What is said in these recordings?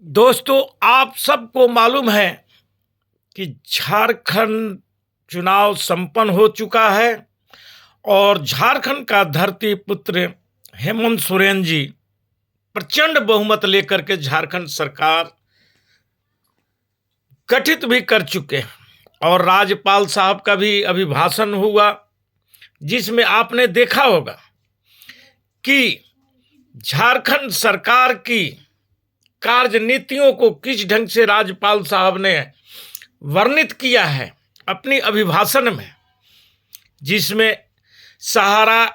दोस्तों, आप सबको मालूम है कि झारखंड चुनाव संपन्न हो चुका है और झारखंड का धरती पुत्र हेमंत सोरेन जी प्रचंड बहुमत लेकर के झारखंड सरकार गठित भी कर चुके हैं और राज्यपाल साहब का भी अभिभाषण हुआ, जिसमें आपने देखा होगा कि झारखंड सरकार की कार्यनीतियों को किस ढंग से राज्यपाल साहब ने वर्णित किया है अपनी अभिभाषण में, जिसमें सहारा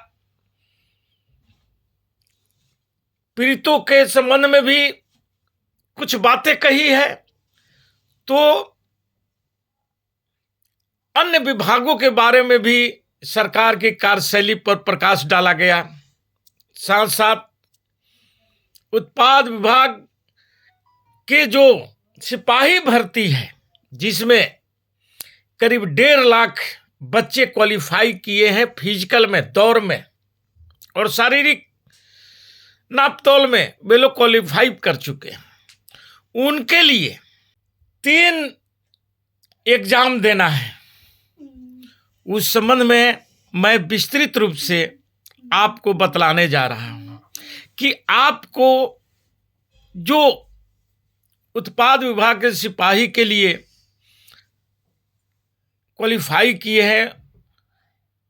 पीड़ितों के संबंध में भी कुछ बातें कही है, तो अन्य विभागों के बारे में भी सरकार की कार्यशैली पर प्रकाश डाला गया। साथ साथ उत्पाद विभाग के जो सिपाही भर्ती है, जिसमें करीब 1.5 लाख बच्चे क्वालिफाई किए हैं फिजिकल में, दौड़ में और शारीरिक नापतोल में वे लोग क्वालिफाई कर चुके हैं। उनके लिए 3 एग्जाम देना है। उस संबंध में मैं विस्तृत रूप से आपको बतलाने जा रहा हूं कि आपको जो उत्पाद विभाग के सिपाही के लिए क्वालिफाई किए हैं,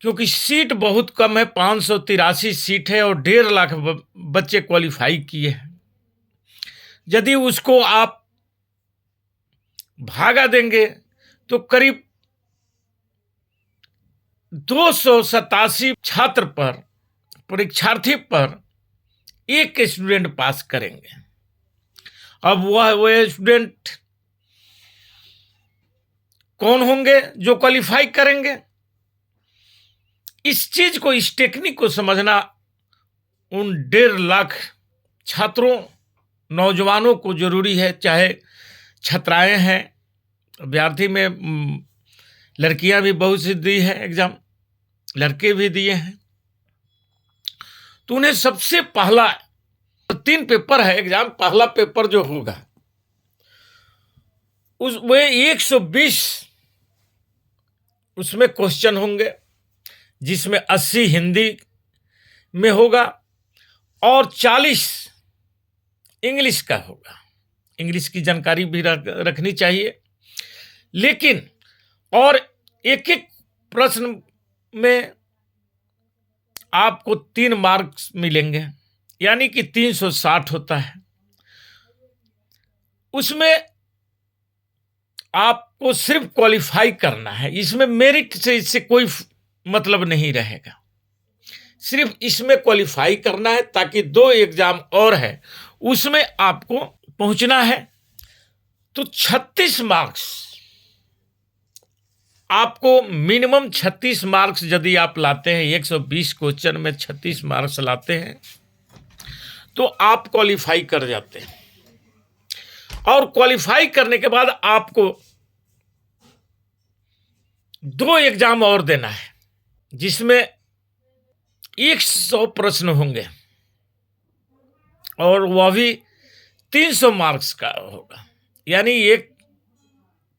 क्योंकि सीट बहुत कम है, 583 सीट है और 1.5 लाख बच्चे क्वालिफाई किए हैं। यदि उसको आप भागा देंगे तो करीब 287 छात्र पर, परीक्षार्थी पर एक स्टूडेंट पास करेंगे। अब वह स्टूडेंट कौन होंगे जो क्वालिफाई करेंगे? इस चीज को, इस टेक्निक को समझना उन 1.5 लाख छात्रों, नौजवानों को जरूरी है। चाहे छात्राएं हैं, अभ्यर्थी में लड़कियां भी बहुत सी दी है एग्जाम, लड़के भी दिए हैं, तो उन्हें सबसे पहला 3 पेपर है एग्जाम। पहला पेपर जो होगा वे 120 उसमें क्वेश्चन होंगे, जिसमें 80 हिंदी में होगा और 40 इंग्लिश का होगा। इंग्लिश की जानकारी भी रखनी चाहिए, लेकिन और एक एक प्रश्न में आपको 3 मार्क्स मिलेंगे, यानी कि 360 होता है। उसमें आपको सिर्फ क्वालिफाई करना है, इसमें मेरिट से इससे कोई मतलब नहीं रहेगा। सिर्फ इसमें क्वालिफाई करना है, ताकि 2 एग्जाम और है उसमें आपको पहुंचना है। तो 36 मार्क्स आपको, मिनिमम 36 मार्क्स यदि आप लाते हैं, 120 क्वेश्चन में 36 मार्क्स लाते हैं तो आप क्वालिफाई कर जाते हैं। और क्वालिफाई करने के बाद आपको 2 एग्जाम और देना है, जिसमें 100 प्रश्न होंगे और वह भी 300 मार्क्स का होगा, यानी एक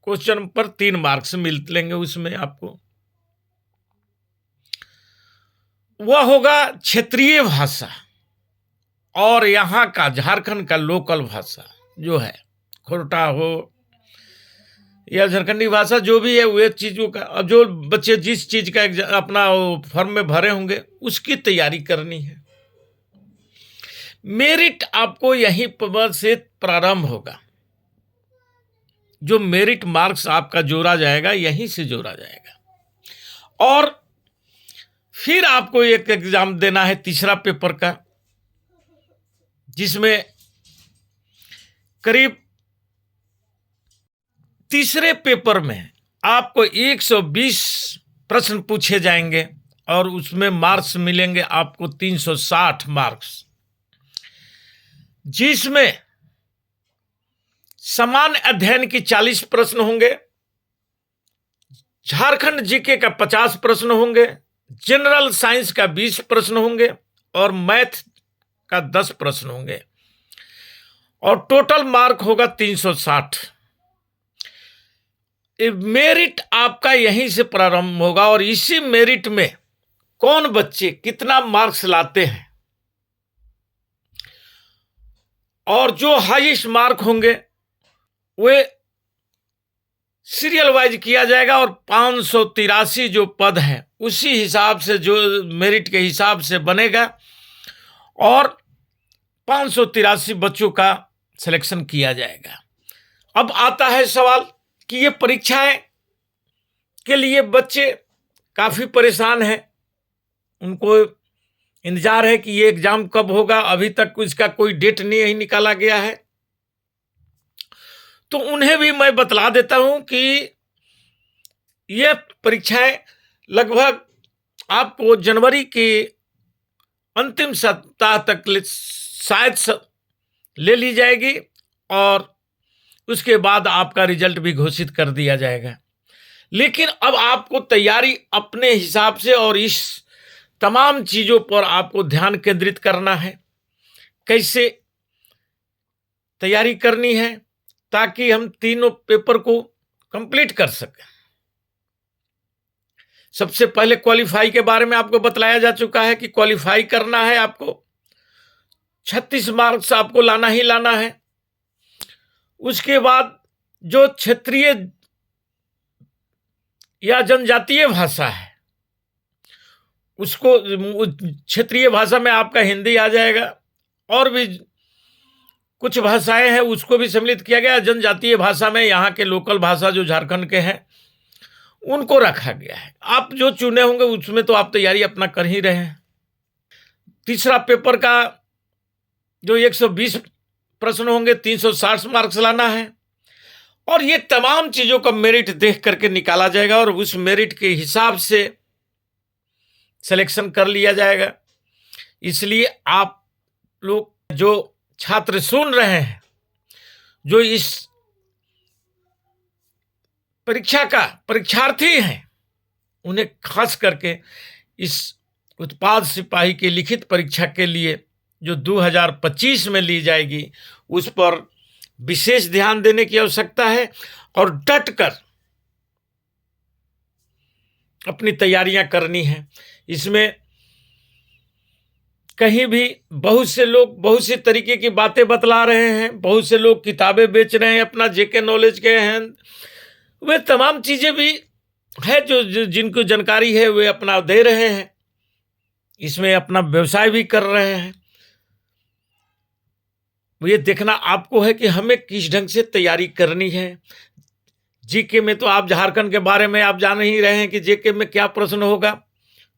क्वेश्चन पर 3 मार्क्स मिलेंगे। उसमें आपको वह होगा क्षेत्रीय भाषा और यहाँ का झारखंड का लोकल भाषा जो है, खोरठा हो या झारखंडी भाषा जो भी है, वे चीज़ों का, अब जो बच्चे जिस चीज़ का अपना फॉर्म में भरे होंगे उसकी तैयारी करनी है। मेरिट आपको यहीं पर से प्रारंभ होगा। जो मेरिट मार्क्स आपका जोड़ा जाएगा, यहीं से जोड़ा जाएगा। और फिर आपको एक एग्जाम देना है तीसरा पेपर का, जिसमें करीब तीसरे पेपर में आपको 120 प्रश्न पूछे जाएंगे और उसमें मार्क्स मिलेंगे आपको 360 मार्क्स, जिसमें सामान्य अध्ययन की 40 प्रश्न होंगे, झारखंड जीके का 50 प्रश्न होंगे, जनरल साइंस का 20 प्रश्न होंगे और मैथ का 10 प्रश्न होंगे। और टोटल मार्क होगा 360। मेरिट आपका यहीं से प्रारंभ होगा और इसी मेरिट में कौन बच्चे कितना मार्क्स लाते हैं और जो हाईएस्ट मार्क होंगे वे सीरियल वाइज किया जाएगा और 583 जो पद है उसी हिसाब से जो मेरिट के हिसाब से बनेगा और 583 बच्चों का सिलेक्शन किया जाएगा। अब आता है सवाल कि ये परीक्षाएं के लिए बच्चे काफी परेशान हैं, उनको इंतजार है कि ये एग्जाम कब होगा, अभी तक इसका कोई डेट नहीं निकाला गया है। तो उन्हें भी मैं बतला देता हूं कि ये परीक्षाएं लगभग आपको जनवरी के अंतिम सप्ताह तक शायद ले ली जाएगी और उसके बाद आपका रिजल्ट भी घोषित कर दिया जाएगा। लेकिन अब आपको तैयारी अपने हिसाब से और इस तमाम चीजों पर आपको ध्यान केंद्रित करना है, कैसे तैयारी करनी है ताकि हम तीनों पेपर को कंप्लीट कर सकें। सबसे पहले क्वालिफाई के बारे में आपको बतलाया जा चुका है कि क्वालिफाई करना है आपको 36 मार्क्स आपको लाना ही लाना है। उसके बाद जो क्षेत्रीय या जनजातीय भाषा है उसको क्षेत्रीय भाषा में आपका हिंदी आ जाएगा और भी कुछ भाषाएं हैं उसको भी सम्मिलित किया गया। जनजातीय भाषा में यहाँ के लोकल भाषा जो झारखंड के हैं उनको रखा गया है। आप जो चुने होंगे उसमें तो आप तैयारी अपना कर ही रहे हैं। तीसरा पेपर का जो 120 प्रश्न होंगे 360 मार्क्स लाना है और ये तमाम चीजों का मेरिट देख करके निकाला जाएगा और उस मेरिट के हिसाब से सिलेक्शन कर लिया जाएगा। इसलिए आप लोग जो छात्र सुन रहे हैं, जो इस परीक्षा का परीक्षार्थी हैं, उन्हें खास करके इस उत्पाद सिपाही की लिखित परीक्षा के लिए जो 2025 में ली जाएगी उस पर विशेष ध्यान देने की आवश्यकता है और डट कर अपनी तैयारियां करनी है। इसमें कहीं भी बहुत से लोग बहुत सी तरीके की बातें बतला रहे हैं, बहुत से लोग किताबें बेच रहे हैं, अपना जेके नॉलेज के हैं, वे तमाम चीजें भी है जो जिनको जानकारी है वे अपना दे रहे हैं, इसमें अपना व्यवसाय भी कर रहे हैं। ये देखना आपको है कि हमें किस ढंग से तैयारी करनी है। जीके में तो आप झारखंड के बारे में आप जान ही रहे हैं कि जीके में क्या प्रश्न होगा,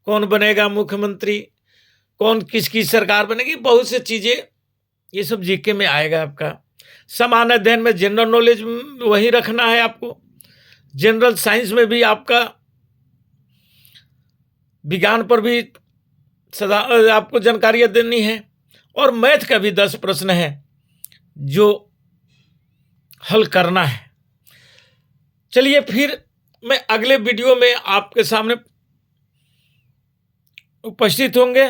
कौन बनेगा मुख्यमंत्री, कौन किसकी सरकार बनेगी, बहुत सी चीजें ये सब जीके में आएगा। आपका सामान्य अध्ययन में जनरल नॉलेज वही रखना है आपको। जनरल साइंस में भी आपका विज्ञान पर भी सदा आपको जानकारियां देनी है और मैथ का भी 10 प्रश्न है जो हल करना है। चलिए फिर मैं अगले वीडियो में आपके सामने उपस्थित होंगे।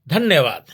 धन्यवाद।